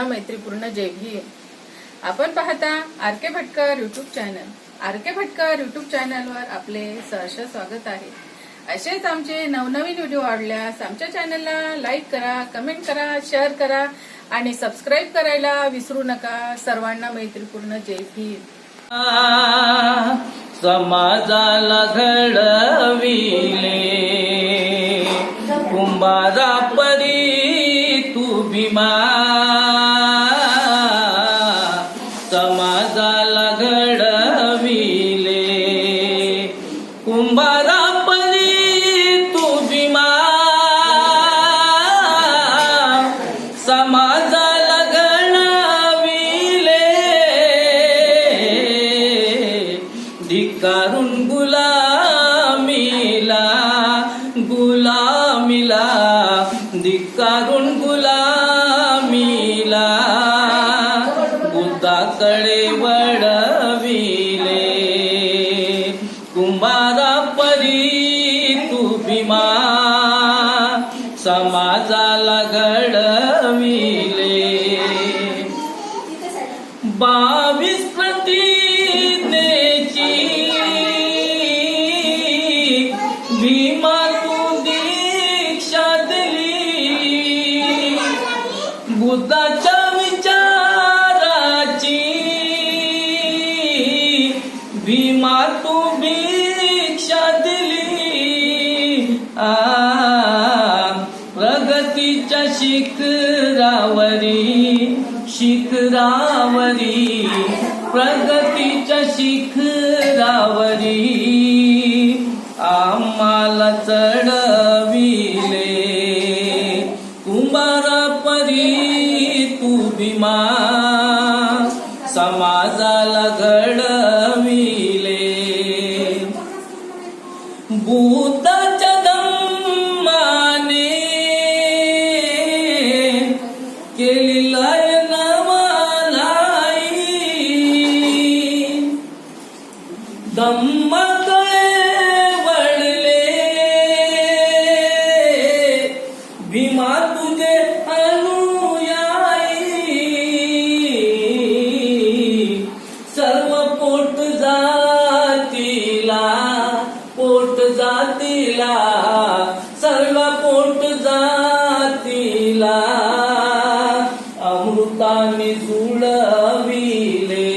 मैत्रीपूर्ण जय भीम। आपण पाहता R K. Bhatkar YouTube channel. R K. Bhatkar YouTube चॅनलवर आपले सहर्ष स्वागत आहे। असेच आमचे नवनवीन व्हिडिओ आवडल्यास आमच्या चॅनलला लाईक करा, कमेंट करा, शेअर करा आणि सबस्क्राईब करायला विसरू नका। सर्वांना मैत्रीपूर्ण जय भीम। समाजाला घडविले कुंभारा परी तू भीमा, समाजाला घडविले कुंभारा परी तू भीमा, समाजाला घडविले धिक्कारून गुलामीला, गुलामीला धिक्कारून गुलामीला बुद्धाकडे वळविले कुंभारा परी तू भीमा, समाजाला घडविले 22 प्रतिज्ञेची भीमा तू दीक्षा दिली, बुद्धाच्या विचाराची भीमा तू भिक्षा दिली। प्रगतीच्या शिखरावरी, शिखरावरी प्रगतीच्या शिखरावरी आम्हाला चढविले कुंभारा परी तू भीमा, समाजाला घडविले बुद्धाच्या धम्माने केली लय नवलाई, धम्माकडे वळले भीमा तुझे अनुयायी, सर्व पोट जातीला, पोट जातीला, सर्व पोट जातीला अमृताने जुळविले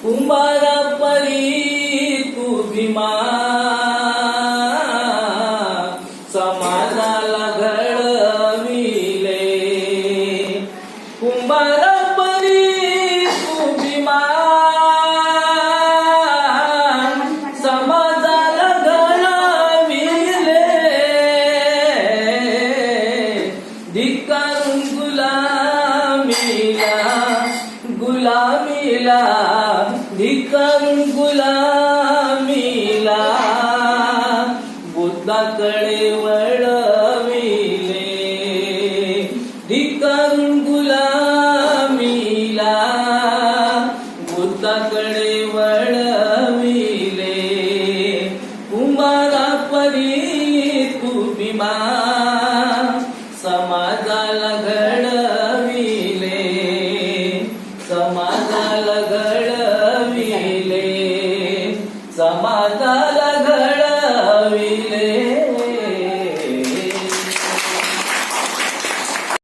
कुंभारा परी तू भीमा, समाजाला घडविले कुंभारा परी तू भीमा, समाजाला घडविले धिक्कारून गुलामीला, गुलामीला धिक्कारून गुलामीला बुद्धाकडे वळविले धिक्कारून गुलामीला, बुद्धाकडे वळविले कुंभारा परी तू भीमा, समाजाला घडविले, समाजाला घडविले, समाजाला घडविले।